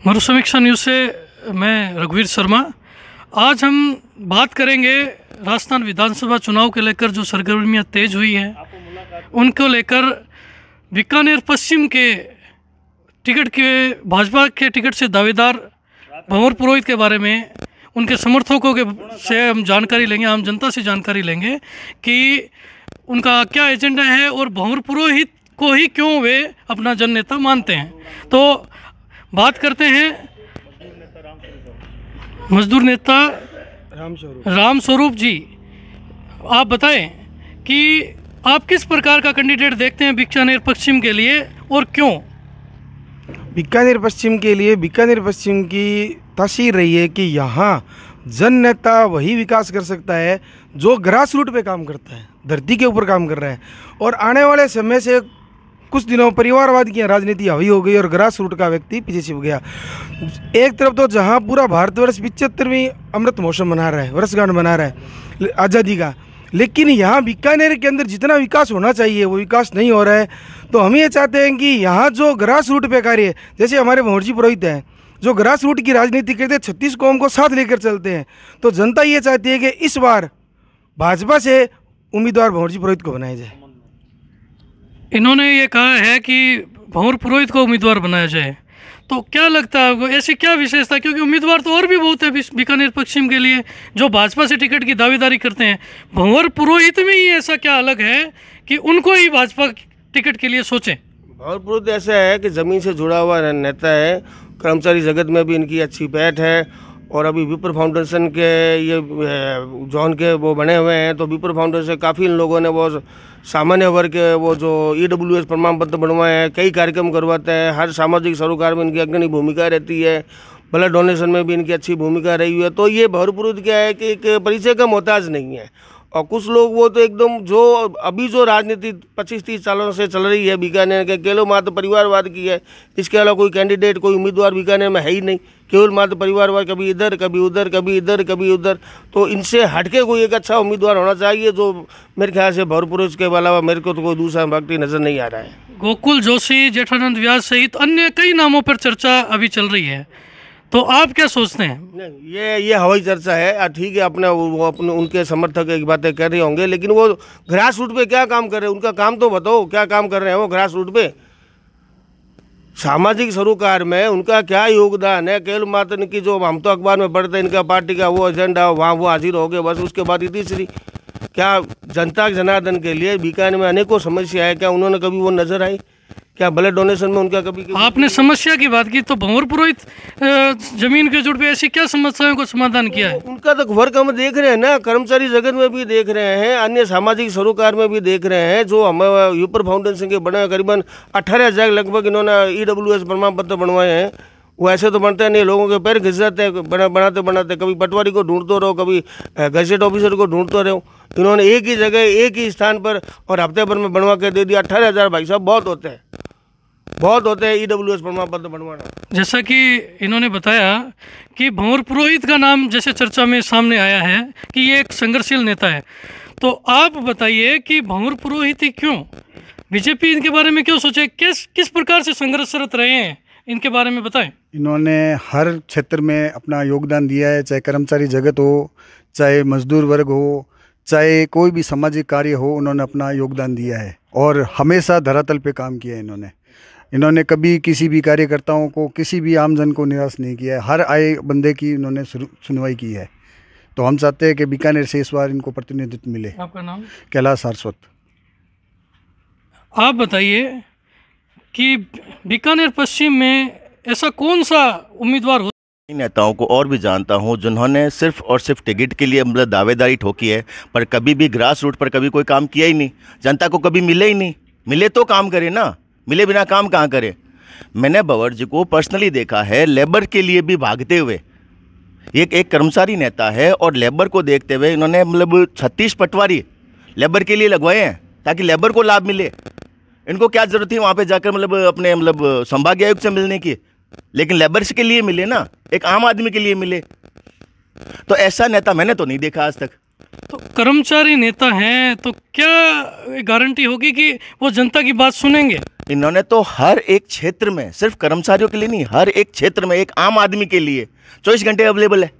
मरुसमीक्षा news से मैं रघुवीर शर्मा। आज हम बात करेंगे राजस्थान विधानसभा चुनाव के लेकर जो सरगर्मियां तेज हुई हैं उनको लेकर बीकानेर पश्चिम के टिकट के भाजपा के टिकट से दावेदार भंवर पुरोहित के बारे में उनके समर्थकों के से हम जानकारी लेंगे, आम जनता से जानकारी लेंगे कि उनका क्या एजेंडा है और भंवर पुरोहित को ही क्यों वे अपना जन नेता मानते हैं। तो बात करते हैं मजदूर नेता राम स्वरूप जी। आप बताएं कि आप किस प्रकार का कैंडिडेट देखते हैं बीकानेर पश्चिम के लिए और क्यों? बीकानेर पश्चिम के लिए बीकानेर पश्चिम की तासीर रही है कि यहाँ जन नेता वही विकास कर सकता है जो ग्रास रूट पे काम करता है, धरती के ऊपर काम कर रहा है। और आने वाले समय से कुछ दिनों परिवारवाद की राजनीति हावी हो गई और ग्रास रूट का व्यक्ति पीछे छिप गया। एक तरफ तो जहाँ पूरा भारतवर्ष 75वीं अमृत महोत्सव मना रहा है, वर्षगांठ मना रहा है आज़ादी का, लेकिन यहाँ बीकानेर के अंदर जितना विकास होना चाहिए वो विकास नहीं हो रहा है। तो हम ये चाहते हैं कि यहाँ जो ग्रास रूट पे कार्य, जैसे हमारे भंवर जी पुरोहित हैं जो ग्रास रूट की राजनीति करते हैं, 36 कौम को साथ लेकर चलते हैं, तो जनता ये चाहती है कि इस बार भाजपा से उम्मीदवार भंवर जी पुरोहित को बनाया जाए। इन्होंने ये कहा है कि भंवर पुरोहित को उम्मीदवार बनाया जाए, तो क्या लगता है आपको ऐसी क्या विशेषता? क्योंकि उम्मीदवार तो और भी बहुत है बीकानेर पश्चिम के लिए जो भाजपा से टिकट की दावेदारी करते हैं। भंवर पुरोहित में ही ऐसा क्या अलग है कि उनको ही भाजपा टिकट के लिए सोचें? भंवर पुरोहित ऐसा है कि ज़मीन से जुड़ा हुआ नेता है, कर्मचारी जगत में भी इनकी अच्छी पैठ है और अभी विप्र फाउंडेशन के ये जॉन के वो बने हुए हैं। तो विप्र फाउंडेशन काफ़ी इन लोगों ने वो सामान्य वर्ग के वो जो EWS प्रमाण पत्र बनवाए हैं, कई कार्यक्रम करवाते हैं, हर सामाजिक सरोकार में इनकी अग्रणी भूमिका रहती है, ब्लड डोनेशन में भी इनकी अच्छी भूमिका रही हुई है। तो ये भंवर पुरोहित क्या है कि एक परिचय का मोहताज नहीं है। और कुछ लोग वो तो एकदम जो अभी जो राजनीति 25-30 सालों से चल रही है बीकानेर के, केवल मात्र परिवारवाद की है, इसके अलावा कोई कैंडिडेट कोई उम्मीदवार बीकानेर में है ही नहीं, केवल मात्र परिवारवाद, कभी इधर कभी उधर, कभी इधर कभी उधर। तो इनसे हटके कोई एक अच्छा उम्मीदवार होना चाहिए, जो मेरे ख्याल से भंवर पुरोहित के अलावा मेरे को तो कोई दूसरा व्यक्ति नज़र नहीं आ रहा है। गोकुल जोशी, जेठानंद व्यास सहित अन्य कई नामों पर चर्चा अभी चल रही है, तो आप क्या सोचते हैं? नहीं, ये हवाई चर्चा है। ठीक है, अपने वो अपने उनके समर्थक एक बातें कर रहे होंगे, लेकिन वो ग्रास रूट पे क्या काम कर रहे हैं? उनका काम तो बताओ, क्या काम कर रहे हैं वो ग्रास रूट पे? सामाजिक सरोकार में उनका क्या योगदान है? केवल मात्र इनकी जो हम तो अखबार में पढ़ते हैं इनका पार्टी का वो एजेंडा, वहाँ वो हाजिर हो गए, बस उसके बाद तीसरी क्या जनता जनार्दन के लिए बीकानेर में अनेकों समस्या है, क्या उन्होंने कभी वो नजर आई? क्या ब्लड डोनेशन में उनका कभी आपने समस्या की बात की, तो भंवर पुरोहित जमीन के जुड़ पे ऐसी क्या समस्याओं को समाधान किया है? उनका तो वर्क हम देख रहे हैं ना, कर्मचारी जगत में भी देख रहे हैं, अन्य सामाजिक सरोकार में भी देख रहे हैं। जो हम विप्र फाउंडेशन के बने करीबन 18,000 लगभग इन्होंने EWS प्रमाण पत्र बनवाए हैं। वो ऐसे तो बनते नहीं, लोगों के पैर घिस जाते हैं बनाते बनाते। कभी पटवारी को ढूंढते रहो, कभी गजेट ऑफिसर को ढूंढते रहो। इन्होंने एक ही जगह एक ही स्थान पर और हफ्ते भर में बनवा के दे दिया। 18,000 भाई साहब बहुत होते हैं, बहुत होते हैं EWS प्रमाण पत्र बनवाना। जैसा कि इन्होंने बताया कि भंवर पुरोहित का नाम जैसे चर्चा में सामने आया है कि ये एक संघर्षशील नेता है, तो आप बताइए कि भंवर पुरोहित ही क्यों? बीजेपी इनके बारे में क्यों सोचे? किस प्रकार से संघर्षरत रहे हैं, इनके बारे में बताएं। इन्होंने हर क्षेत्र में अपना योगदान दिया है, चाहे कर्मचारी जगत हो, चाहे मजदूर वर्ग हो, चाहे कोई भी सामाजिक कार्य हो, उन्होंने अपना योगदान दिया है और हमेशा धरातल पे काम किया है। इन्होंने कभी किसी भी कार्यकर्ताओं को, किसी भी आमजन को निराश नहीं किया है। हर आए बंदे की इन्होंने सुनवाई की है। तो हम चाहते हैं कि बीकानेर से इस बार इनको प्रतिनिधित्व मिले। आपका नाम? कैलाश सारस्वत। आप बताइए कि बीकानेर पश्चिम में ऐसा कौन सा उम्मीदवार हो? नेताओं को और भी जानता हूं जिन्होंने सिर्फ और सिर्फ टिकट के लिए मतलब दावेदारी ठोकी है, पर कभी भी ग्रास रूट पर कभी कोई काम किया ही नहीं, जनता को कभी मिले ही नहीं। मिले तो काम करे ना, मिले बिना काम कहाँ करे? मैंने भंवर जी को पर्सनली देखा है लेबर के लिए भी भागते हुए। एक कर्मचारी नेता है और लेबर को देखते हुए इन्होंने मतलब 36 पटवारी लेबर के लिए लगवाए हैं ताकि लेबर को लाभ मिले। इनको क्या ज़रूरत थी वहाँ पे जाकर मतलब अपने मतलब संभागीय आयुक्त से मिलने की? लेकिन लेबर्स के लिए मिले ना, एक आम आदमी के लिए मिले। तो ऐसा नेता मैंने तो नहीं देखा आज तक। तो कर्मचारी नेता हैं तो क्या गारंटी होगी कि वो जनता की बात सुनेंगे? इन्होंने तो हर एक क्षेत्र में, सिर्फ कर्मचारियों के लिए नहीं, हर एक क्षेत्र में एक आम आदमी के लिए 24 घंटे अवेलेबल है।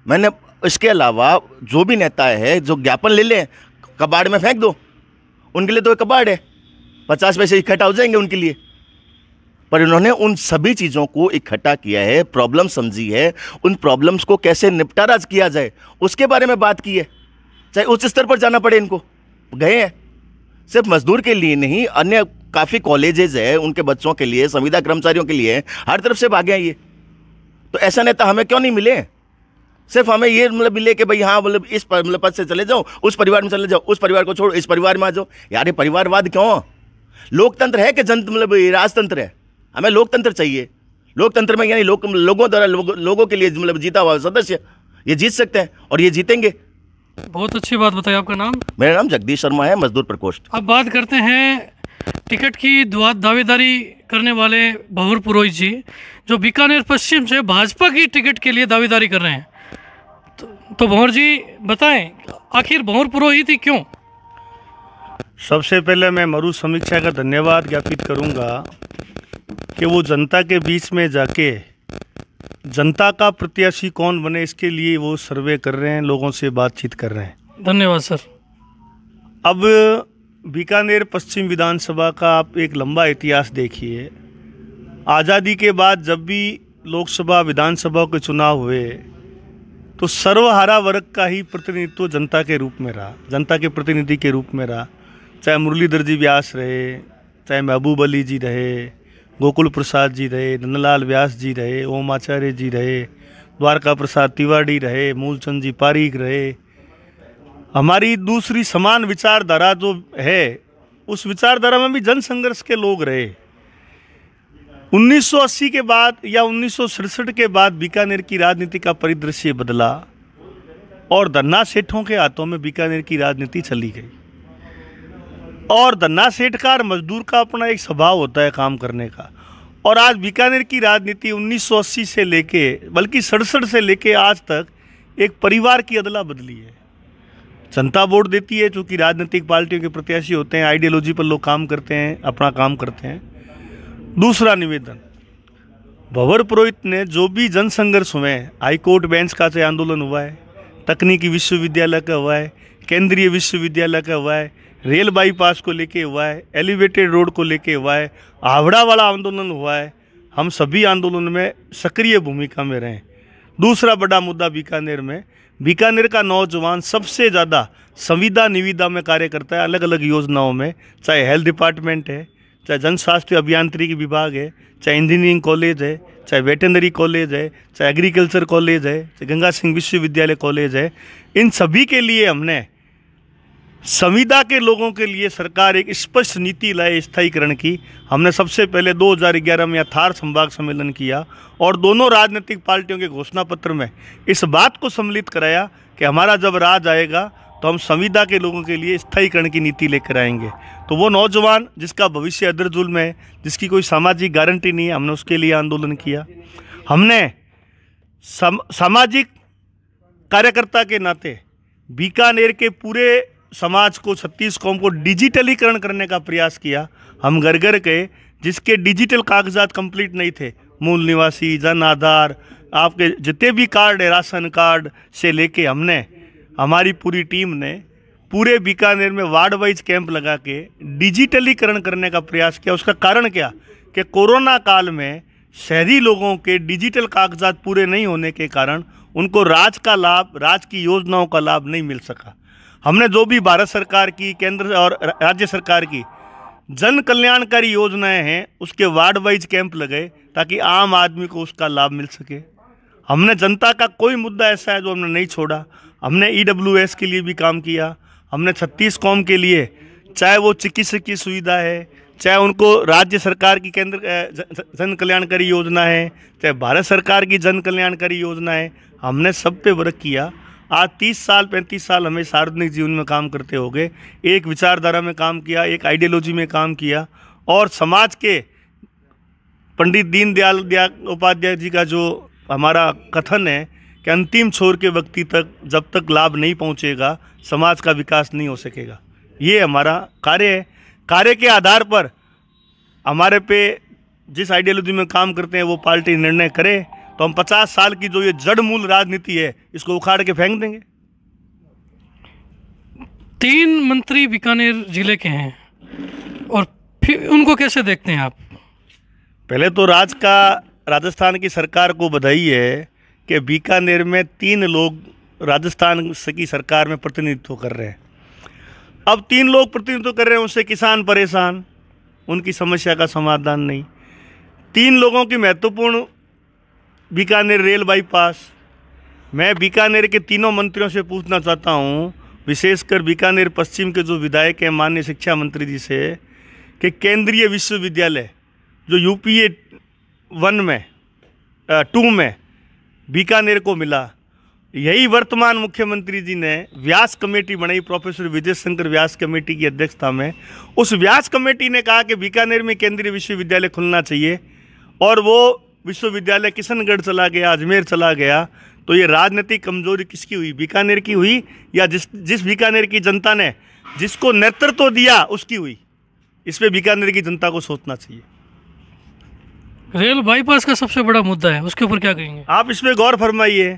मैंने इसके अलावा जो भी नेता है जो ज्ञापन ले लें कबाड़ में फेंक दो, उनके लिए तो एक कबाड़ है, 50 पैसे इकट्ठा हो जाएंगे उनके लिए। पर इन्होंने उन सभी चीज़ों को इकट्ठा किया है, प्रॉब्लम समझी है, उन प्रॉब्लम्स को कैसे निपटारा किया जाए उसके बारे में बात की है। चाहे उच्च स्तर पर जाना पड़े, इनको गए हैं। सिर्फ मजदूर के लिए नहीं, अन्य काफ़ी कॉलेजेस है उनके बच्चों के लिए, संविदा कर्मचारियों के लिए, हर तरफ से भागे हैं ये। तो ऐसा नेता हमें क्यों नहीं मिले? सिर्फ हमें ये मतलब मिले कि भाई हाँ मतलब इस मतलब पद से चले जाओ, उस परिवार में चले जाओ, उस परिवार को छोड़ो, इस परिवार में आ जाओ। यार ये परिवारवाद क्यों? लोकतंत्र है कि जनता मतलब राजतंत्र है? हमें लोकतंत्र चाहिए। लोकतंत्र में यानी लोगों द्वारा लोगों के लिए मतलब जीता हुआ सदस्य ये जीत सकते हैं और ये जीतेंगे। बहुत अच्छी बात बताई। आपका नाम? मेरा नाम जगदीश शर्मा है, मजदूर प्रकोष्ठ। अब बात करते हैं टिकट की दावेदारी करने वाले भंवर पुरोहित जी, जो बीकानेर पश्चिम से भाजपा की टिकट के लिए दावेदारी कर रहे हैं। तो भंवर जी बताएं, आखिर भंवर पुरोहित ही क्यों? सबसे पहले मैं मरु समीक्षा का धन्यवाद ज्ञापित करूंगा कि वो जनता के बीच में जाके जनता का प्रत्याशी कौन बने इसके लिए वो सर्वे कर रहे हैं, लोगों से बातचीत कर रहे हैं। धन्यवाद सर। अब बीकानेर पश्चिम विधानसभा का आप एक लंबा इतिहास देखिए। आज़ादी के बाद जब भी लोकसभा विधानसभा के चुनाव हुए तो सर्वहारा वर्ग का ही प्रतिनिधित्व जनता के रूप में रहा, जनता के प्रतिनिधि के रूप में रहा। चाहे मुरलीधर जी व्यास रहे, चाहे महबूब अली जी रहे, गोकुल प्रसाद जी रहे, नंदलाल व्यास जी रहे, ओम आचार्य जी रहे, द्वारका प्रसाद तिवारी रहे, मूलचंद जी पारीक रहे। हमारी दूसरी समान विचारधारा जो है उस विचारधारा में भी जन संघर्ष के लोग रहे। 1980 के बाद या 1967 के बाद बीकानेर की राजनीति का परिदृश्य बदला और धन्ना सेठों के हाथों में बीकानेर की राजनीति चली गई। और धन्ना सेठ का और मजदूर का अपना एक स्वभाव होता है काम करने का। और आज बीकानेर की राजनीति 1980 से लेके बल्कि 67 से लेके आज तक एक परिवार की अदला बदली है। जनता वोट देती है, चूँकि राजनीतिक पार्टियों के प्रत्याशी होते हैं, आइडियोलॉजी पर लोग काम करते हैं, अपना काम करते हैं। दूसरा निवेदन, भंवर पुरोहित ने जो भी जन संघर्ष हुए हैं, हाईकोर्ट बेंच का चाहे आंदोलन हुआ है, तकनीकी विश्वविद्यालय का हुआ है, केंद्रीय विश्वविद्यालय का हुआ है, रेल बाईपास को लेके हुआ है, एलिवेटेड रोड को लेके हुआ है, हावड़ा वाला आंदोलन हुआ है, हम सभी आंदोलन में सक्रिय भूमिका में रहें। दूसरा बड़ा मुद्दा बीकानेर में, बीकानेर का नौजवान सबसे ज़्यादा संविदा निविदा में कार्य करता है, अलग अलग योजनाओं में, चाहे हेल्थ डिपार्टमेंट है, चाहे जन स्वास्थ्य अभियांत्रिकी विभाग है, चाहे इंजीनियरिंग कॉलेज है, चाहे वेटनरी कॉलेज है, चाहे एग्रीकल्चर कॉलेज है, चाहे गंगा सिंह विश्वविद्यालय कॉलेज है। इन सभी के लिए हमने संविदा के लोगों के लिए सरकार एक स्पष्ट नीति लाए स्थायीकरण की। हमने सबसे पहले 2011 में थार संभाग सम्मेलन किया और दोनों राजनीतिक पार्टियों के घोषणा पत्र में इस बात को सम्मिलित कराया कि हमारा जब राज आएगा तो हम संविदा के लोगों के लिए स्थायीकरण की नीति लेकर आएंगे। तो वो नौजवान जिसका भविष्य अदर-जुल्म है, जिसकी कोई सामाजिक गारंटी नहीं है, हमने उसके लिए आंदोलन किया। हमने सामाजिक कार्यकर्ता के नाते बीकानेर के पूरे समाज को, 36 कौम को डिजिटलीकरण करने का प्रयास किया। हम घर घर गए, जिसके डिजिटल कागजात कंप्लीट नहीं थे, मूल निवासी, जन आधार, आपके जितने भी कार्ड है, राशन कार्ड से लेके, हमने हमारी पूरी टीम ने पूरे बीकानेर में वार्ड वाइज कैंप लगा के डिजिटलीकरण करने का प्रयास किया। उसका कारण क्या कि कोरोना काल में शहरी लोगों के डिजिटल कागजात पूरे नहीं होने के कारण उनको राज का लाभ, राज की योजनाओं का लाभ नहीं मिल सका। हमने जो भी भारत सरकार की, केंद्र और राज्य सरकार की जन कल्याणकारी योजनाएं हैं, उसके वार्ड वाइज कैंप लगे ताकि आम आदमी को उसका लाभ मिल सके। हमने जनता का कोई मुद्दा ऐसा है जो हमने नहीं छोड़ा। हमने EWS के लिए भी काम किया। हमने 36 कौम के लिए, चाहे वो चिकित्सक की सुविधा है, चाहे उनको राज्य सरकार की केंद्र जन कल्याणकारी योजना है, चाहे भारत सरकार की जन कल्याणकारी योजना है, हमने सब पे वर्क किया। आज 30 साल 35 साल हमें सार्वजनिक जीवन में काम करते हो गए। एक विचारधारा में काम किया, एक आइडियोलॉजी में काम किया और समाज के पंडित दीनदयाल उपाध्याय जी का जो हमारा कथन है कि अंतिम छोर के व्यक्ति तक जब तक लाभ नहीं पहुंचेगा, समाज का विकास नहीं हो सकेगा, ये हमारा कार्य है। कार्य के आधार पर हमारे पे जिस आइडियोलॉजी में काम करते हैं वो पार्टी निर्णय करे, तो हम 50 साल की जो ये जड़ मूल राजनीति है इसको उखाड़ के फेंक देंगे। 3 मंत्री बीकानेर जिले के हैं और फिर उनको कैसे देखते हैं आप? पहले तो राजस्थान की सरकार को बधाई है कि बीकानेर में 3 लोग राजस्थान की सरकार में प्रतिनिधित्व कर रहे हैं। अब 3 लोग प्रतिनिधित्व कर रहे हैं, उससे किसान परेशान, उनकी समस्या का समाधान नहीं। 3 लोगों की महत्वपूर्ण बीकानेर रेल बाईपास। मैं बीकानेर के तीनों मंत्रियों से पूछना चाहता हूँ, विशेषकर बीकानेर पश्चिम के जो विधायक हैं माननीय शिक्षा मंत्री जी से, कि केंद्रीय विश्वविद्यालय जो यूपीए 2 में बीकानेर को मिला, यही वर्तमान मुख्यमंत्री जी ने व्यास कमेटी बनाई, प्रोफेसर विजय शंकर व्यास कमेटी की अध्यक्षता में। उस व्यास कमेटी ने कहा कि बीकानेर में केंद्रीय विश्वविद्यालय खुलना चाहिए, और वो विश्वविद्यालय किशनगढ़ चला गया, अजमेर चला गया। तो ये राजनीतिक कमजोरी किसकी हुई? बीकानेर की हुई, या जिस बीकानेर की जनता ने जिसको नेतृत्व दिया उसकी हुई? इस पे बीकानेर की जनता को सोचना चाहिए। रेल बाईपास का सबसे बड़ा मुद्दा है, उसके ऊपर क्या कहेंगे आप? इस पे गौर फरमाइए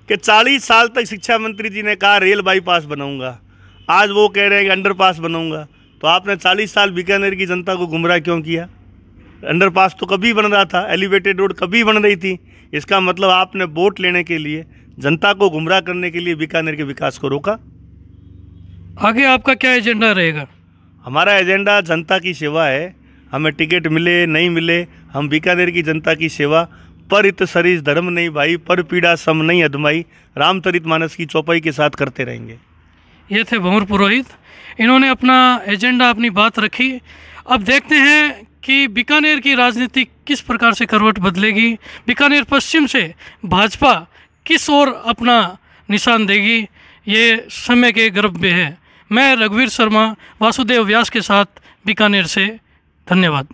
कि 40 साल तक शिक्षा मंत्री जी ने कहा रेल बाईपास बनाऊंगा, आज वो कह रहे हैं कि अंडरपास बनाऊंगा। तो आपने 40 साल बीकानेर की जनता को गुमराह क्यों किया? अंडरपास तो कभी बन रहा था, एलिवेटेड रोड कभी बन रही थी। इसका मतलब आपने वोट लेने के लिए, जनता को गुमराह करने के लिए बीकानेर के विकास को रोका। आगे आपका क्या एजेंडा रहेगा? हमारा एजेंडा जनता की सेवा है। हमें टिकट मिले नहीं मिले, हम बीकानेर की जनता की सेवा, पर इत सरिस धर्म नहीं भाई, पर पीड़ा सम नहीं अधमाई, रामचरितमानस की चौपाई के साथ करते रहेंगे। ये थे भंवर पुरोहित, इन्होंने अपना एजेंडा, अपनी बात रखी। अब देखते हैं कि बीकानेर की राजनीति किस प्रकार से करवट बदलेगी, बीकानेर पश्चिम से भाजपा किस ओर अपना निशान देगी, ये समय के गर्भ में है। मैं रघुवीर शर्मा वासुदेव व्यास के साथ बीकानेर से, धन्यवाद।